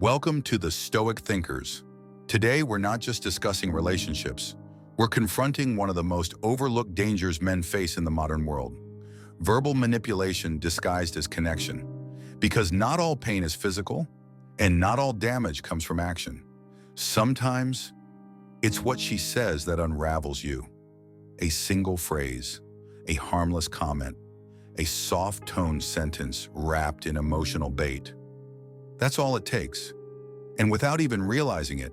Welcome to the Stoic Thinkers. Today, we're not just discussing relationships. We're confronting one of the most overlooked dangers men face in the modern world: verbal manipulation disguised as connection. Because not all pain is physical, and not all damage comes from action. Sometimes, it's what she says that unravels you. A single phrase, a harmless comment, a soft-toned sentence wrapped in emotional bait. That's all it takes. And without even realizing it,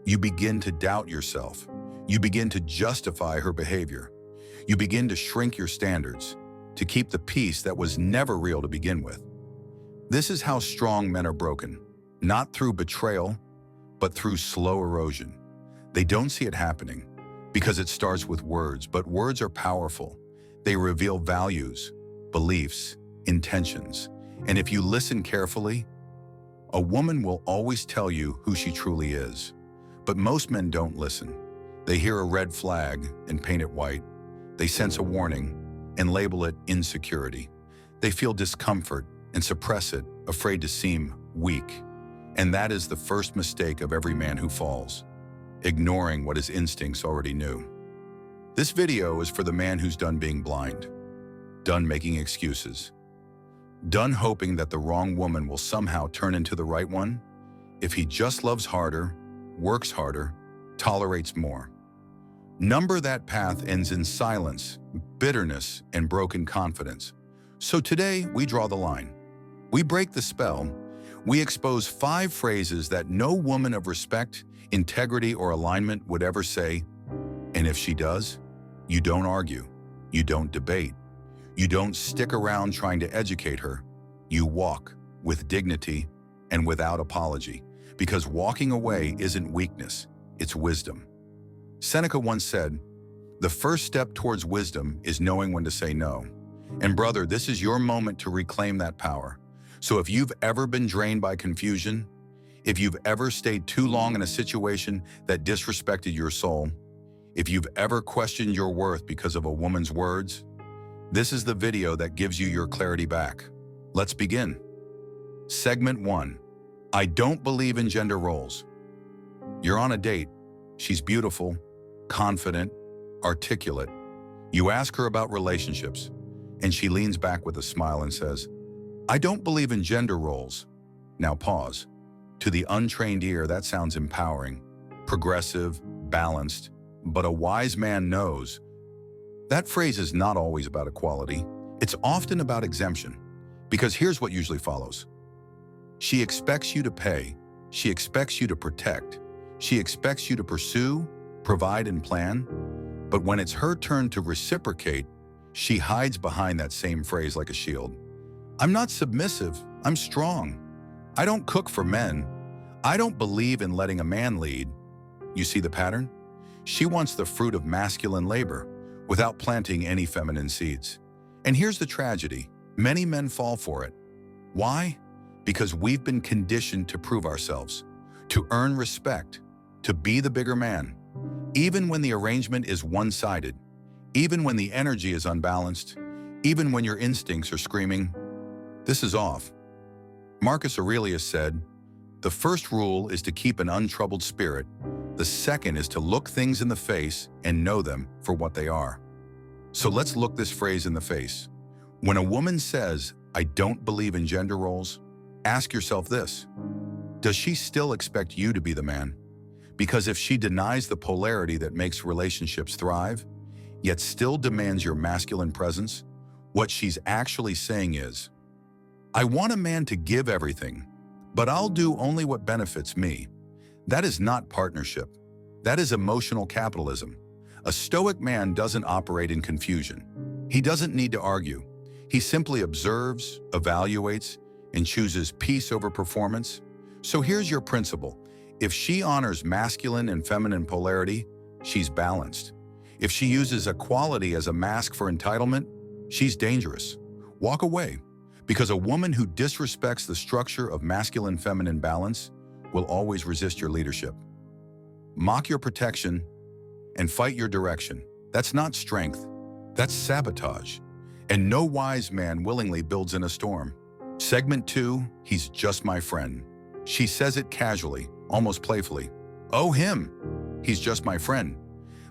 you begin to doubt yourself. You begin to justify her behavior. You begin to shrink your standards to keep the peace that was never real to begin with. This is how strong men are broken, not through betrayal, but through slow erosion. They don't see it happening because it starts with words, but words are powerful. They reveal values, beliefs, intentions. And if you listen carefully, a woman will always tell you who she truly is. But most men don't listen. They hear a red flag and paint it white. They sense a warning and label it insecurity. They feel discomfort and suppress it, afraid to seem weak. And that is the first mistake of every man who falls: ignoring what his instincts already knew. This video is for the man who's done being blind, done making excuses, done hoping that the wrong woman will somehow turn into the right one if he just loves harder, works harder, tolerates more. Number that path ends in silence, bitterness, and broken confidence. So today, we draw the line. We break the spell. We expose 5 phrases that no woman of respect, integrity, or alignment would ever say. And if she does, you don't argue. You don't debate. You don't stick around trying to educate her. You walk with dignity and without apology, because walking away isn't weakness, it's wisdom. Seneca once said, "The first step towards wisdom is knowing when to say no." And brother, this is your moment to reclaim that power. So if you've ever been drained by confusion, if you've ever stayed too long in a situation that disrespected your soul, if you've ever questioned your worth because of a woman's words, this is the video that gives you your clarity back. Let's begin. Segment 1. I don't believe in gender roles. You're on a date. She's beautiful, confident, articulate. You ask her about relationships, and she leans back with a smile and says, "I don't believe in gender roles." Now pause. To the untrained ear, that sounds empowering, progressive, balanced, but a wise man knows that phrase is not always about equality. It's often about exemption, because here's what usually follows. She expects you to pay. She expects you to protect. She expects you to pursue, provide, and plan. But when it's her turn to reciprocate, she hides behind that same phrase like a shield. "I'm not submissive. I'm strong. I don't cook for men. I don't believe in letting a man lead." You see the pattern? She wants the fruit of masculine labor without planting any feminine seeds. And here's the tragedy. Many men fall for it. Why? Because we've been conditioned to prove ourselves, to earn respect, to be the bigger man. Even when the arrangement is one-sided, even when the energy is unbalanced, even when your instincts are screaming, "This is off." Marcus Aurelius said, "The first rule is to keep an untroubled spirit. The second is to look things in the face and know them for what they are." So let's look this phrase in the face. When a woman says, "I don't believe in gender roles," ask yourself this: does she still expect you to be the man? Because if she denies the polarity that makes relationships thrive, yet still demands your masculine presence, what she's actually saying is, "I want a man to give everything, but I'll do only what benefits me." That is not partnership. That is emotional capitalism. A stoic man doesn't operate in confusion. He doesn't need to argue. He simply observes, evaluates, and chooses peace over performance. So here's your principle. If she honors masculine and feminine polarity, she's balanced. If she uses equality as a mask for entitlement, she's dangerous. Walk away, because a woman who disrespects the structure of masculine-feminine balance will always resist your leadership. Mock your protection and fight your direction. That's not strength. That's sabotage. And no wise man willingly builds in a storm. Segment 2, he's just my friend. She says it casually, almost playfully. Oh, him. He's just my friend.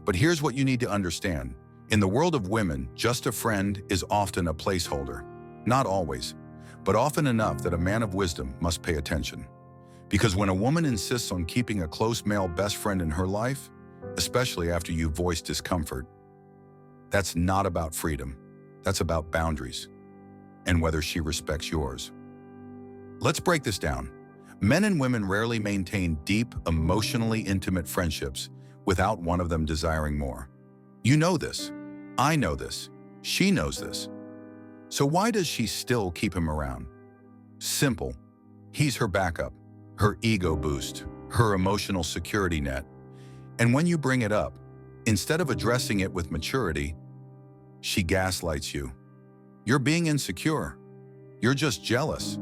But here's what you need to understand. In the world of women, just a friend is often a placeholder. Not always, but often enough that a man of wisdom must pay attention. Because when a woman insists on keeping a close male best friend in her life, especially after you voice discomfort, that's not about freedom. That's about boundaries and whether she respects yours. Let's break this down. Men and women rarely maintain deep, emotionally intimate friendships without one of them desiring more. You know this. I know this. She knows this. So why does she still keep him around? Simple. He's her backup, her ego boost, her emotional security net. And when you bring it up, instead of addressing it with maturity, she gaslights you. You're being insecure. You're just jealous.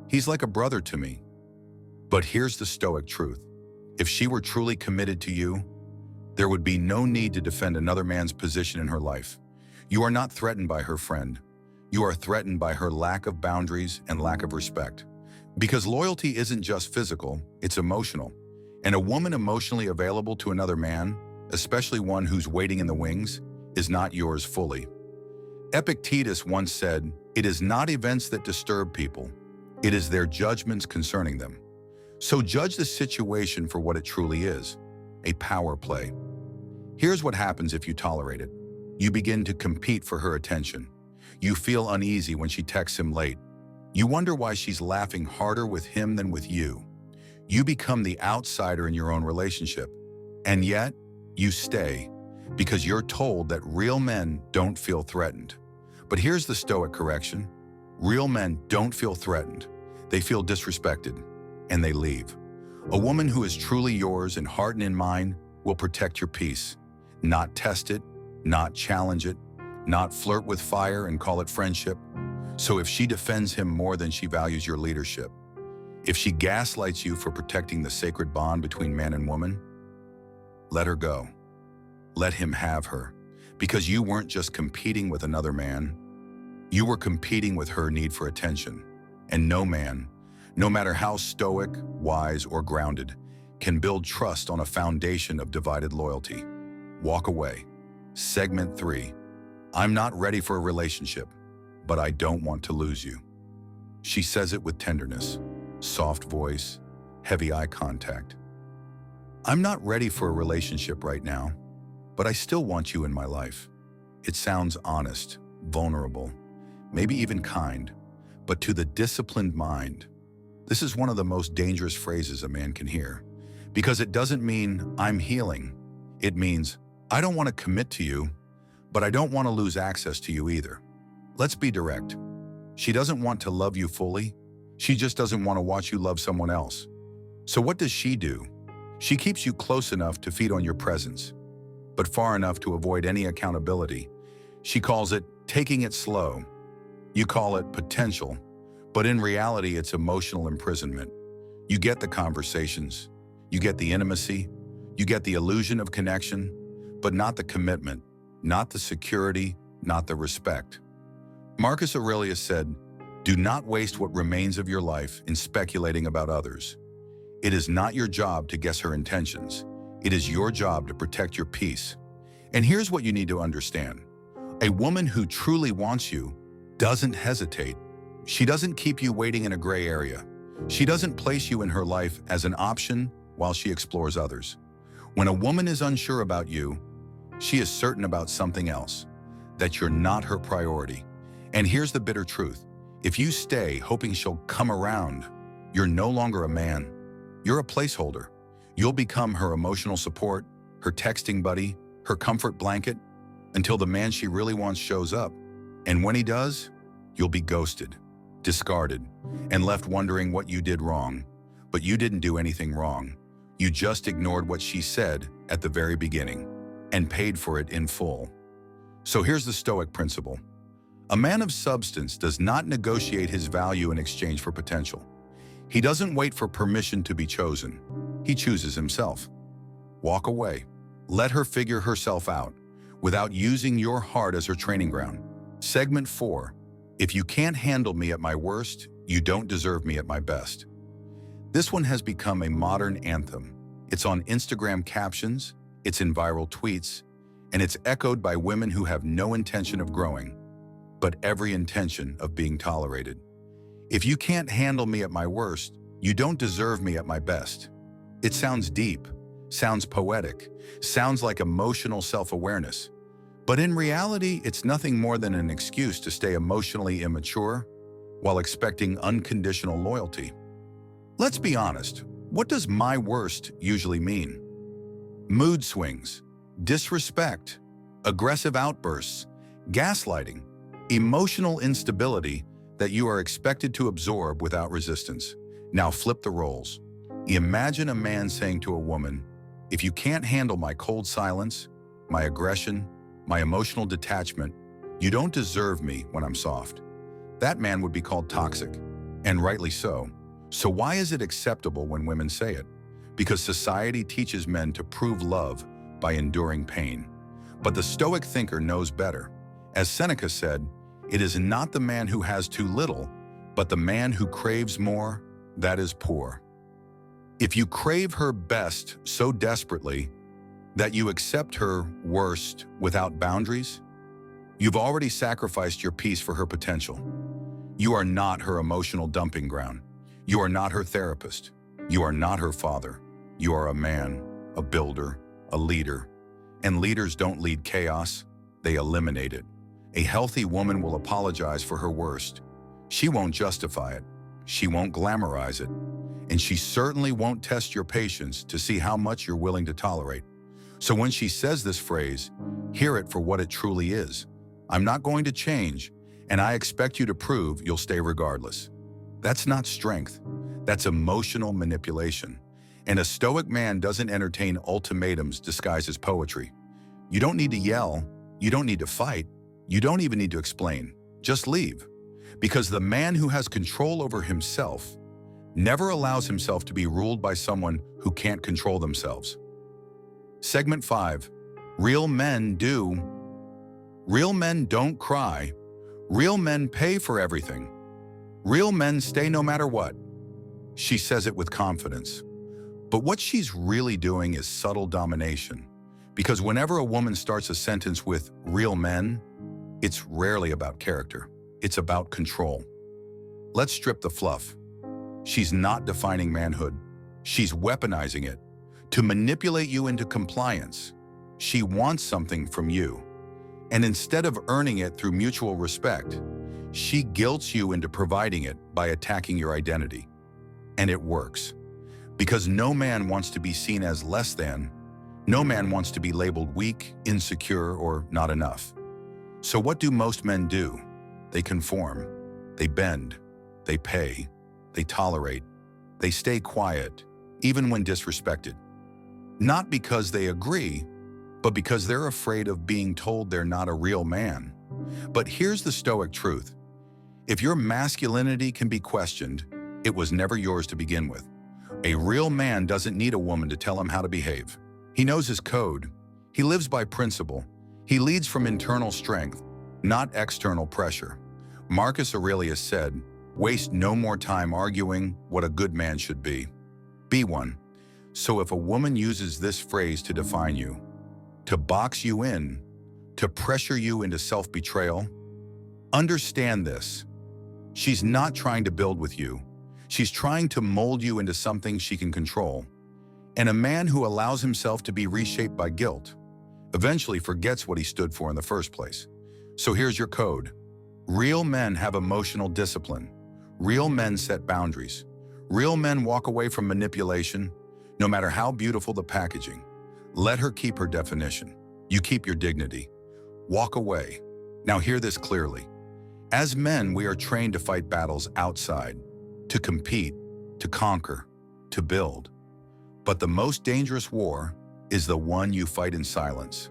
He's like a brother to me. But here's the Stoic truth. If she were truly committed to you, there would be no need to defend another man's position in her life. You are not threatened by her friend. You are threatened by her lack of boundaries and lack of respect. Because loyalty isn't just physical, it's emotional. And a woman emotionally available to another man, especially one who's waiting in the wings, is not yours fully. Epictetus once said, "It is not events that disturb people, it is their judgments concerning them." So judge the situation for what it truly is, a power play. Here's what happens if you tolerate it. You begin to compete for her attention. You feel uneasy when she texts him late. You wonder why she's laughing harder with him than with you. You become the outsider in your own relationship. And yet, you stay because you're told that real men don't feel threatened. But here's the Stoic correction. Real men don't feel threatened. They feel disrespected, and they leave. A woman who is truly yours in heart and in mind will protect your peace, not test it, not challenge it, not flirt with fire and call it friendship. So if she defends him more than she values your leadership, if she gaslights you for protecting the sacred bond between man and woman, let her go. Let him have her, because you weren't just competing with another man, you were competing with her need for attention. And no man, no matter how stoic, wise, or grounded, can build trust on a foundation of divided loyalty. Walk away. Segment 3. I'm not ready for a relationship, but I don't want to lose you. She says it with tenderness, soft voice, heavy eye contact. I'm not ready for a relationship right now, but I still want you in my life. It sounds honest, vulnerable, maybe even kind, but to the disciplined mind, this is one of the most dangerous phrases a man can hear, because it doesn't mean I'm healing. It means I don't want to commit to you, but I don't want to lose access to you either. Let's be direct. She doesn't want to love you fully. She just doesn't want to watch you love someone else. So what does she do? She keeps you close enough to feed on your presence, but far enough to avoid any accountability. She calls it taking it slow. You call it potential, but in reality, it's emotional imprisonment. You get the conversations, you get the intimacy, you get the illusion of connection, but not the commitment, not the security, not the respect. Marcus Aurelius said, "Do not waste what remains of your life in speculating about others. It is not your job to guess her intentions. It is your job to protect your peace." And here's what you need to understand. A woman who truly wants you doesn't hesitate. She doesn't keep you waiting in a gray area. She doesn't place you in her life as an option while she explores others. When a woman is unsure about you, she is certain about something else, that you're not her priority. And here's the bitter truth. If you stay hoping she'll come around, you're no longer a man. You're a placeholder. You'll become her emotional support, her texting buddy, her comfort blanket, until the man she really wants shows up. And when he does, you'll be ghosted, discarded, and left wondering what you did wrong. But you didn't do anything wrong. You just ignored what she said at the very beginning and paid for it in full. So here's the Stoic principle. A man of substance does not negotiate his value in exchange for potential. He doesn't wait for permission to be chosen. He chooses himself. Walk away. Let her figure herself out without using your heart as her training ground. Segment 4. If you can't handle me at my worst, you don't deserve me at my best. This one has become a modern anthem. It's on Instagram captions, it's in viral tweets, and it's echoed by women who have no intention of growing, but every intention of being tolerated. If you can't handle me at my worst, you don't deserve me at my best. It sounds deep, sounds poetic, sounds like emotional self-awareness. But in reality, it's nothing more than an excuse to stay emotionally immature while expecting unconditional loyalty. Let's be honest, what does my worst usually mean? Mood swings, disrespect, aggressive outbursts, gaslighting, emotional instability that you are expected to absorb without resistance. Now flip the roles. Imagine a man saying to a woman, "If you can't handle my cold silence, my aggression, my emotional detachment, you don't deserve me when I'm soft." That man would be called toxic, and rightly so. So why is it acceptable when women say it? Because society teaches men to prove love by enduring pain. But the Stoic thinker knows better. As Seneca said, "It is not the man who has too little, but the man who craves more, that is poor." If you crave her best so desperately that you accept her worst without boundaries, you've already sacrificed your peace for her potential. You are not her emotional dumping ground. You are not her therapist. You are not her father. You are a man, a builder, a leader. And leaders don't lead chaos, they eliminate it. A healthy woman will apologize for her worst. She won't justify it. She won't glamorize it. And she certainly won't test your patience to see how much you're willing to tolerate. So when she says this phrase, hear it for what it truly is. "I'm not going to change, and I expect you to prove you'll stay regardless." That's not strength. That's emotional manipulation. And a Stoic man doesn't entertain ultimatums disguised as poetry. You don't need to yell. You don't need to fight. You don't even need to explain. Just leave. Because the man who has control over himself never allows himself to be ruled by someone who can't control themselves. Segment 5. Real men do. Real men don't cry. Real men pay for everything. Real men stay no matter what. She says it with confidence. But what she's really doing is subtle domination. Because whenever a woman starts a sentence with "real men," it's rarely about character. It's about control. Let's strip the fluff. She's not defining manhood. She's weaponizing it to manipulate you into compliance. She wants something from you. And instead of earning it through mutual respect, she guilts you into providing it by attacking your identity. And it works. Because no man wants to be seen as less than. No man wants to be labeled weak, insecure, or not enough. So what do most men do? They conform. They bend. They pay. They tolerate. They stay quiet, even when disrespected. Not because they agree, but because they're afraid of being told they're not a real man. But here's the Stoic truth. If your masculinity can be questioned, it was never yours to begin with. A real man doesn't need a woman to tell him how to behave. He knows his code. He lives by principle. He leads from internal strength, not external pressure. Marcus Aurelius said, "Waste no more time arguing what a good man should be. Be one." So if a woman uses this phrase to define you, to box you in, to pressure you into self-betrayal, understand this. She's not trying to build with you. She's trying to mold you into something she can control. And a man who allows himself to be reshaped by guilt eventually forgets what he stood for in the first place. So here's your code. Real men have emotional discipline. Real men set boundaries. Real men walk away from manipulation, no matter how beautiful the packaging. Let her keep her definition. You keep your dignity. Walk away. Now hear this clearly. As men, we are trained to fight battles outside, to compete, to conquer, to build. But the most dangerous war is the one you fight in silence.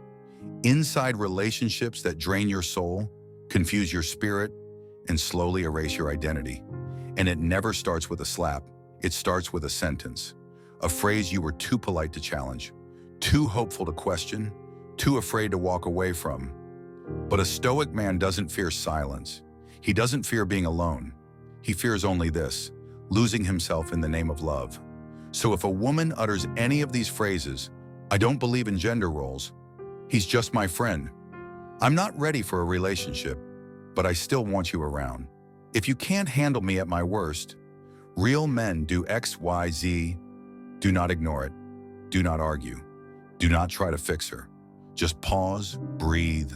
Inside relationships that drain your soul, confuse your spirit, and slowly erase your identity. And it never starts with a slap. It starts with a sentence, a phrase you were too polite to challenge, too hopeful to question, too afraid to walk away from. But a Stoic man doesn't fear silence. He doesn't fear being alone. He fears only this: losing himself in the name of love. So if a woman utters any of these phrases, "I don't believe in gender roles," "He's just my friend," "I'm not ready for a relationship, but I still want you around," "If you can't handle me at my worst," real men do X, Y, Z. Do not ignore it. Do not argue. Do not try to fix her. Just pause, breathe,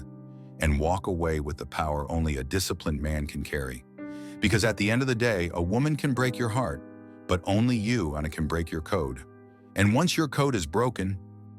and walk away with the power only a disciplined man can carry. Because at the end of the day, a woman can break your heart, but only you, Anna, can break your code. And once your code is broken,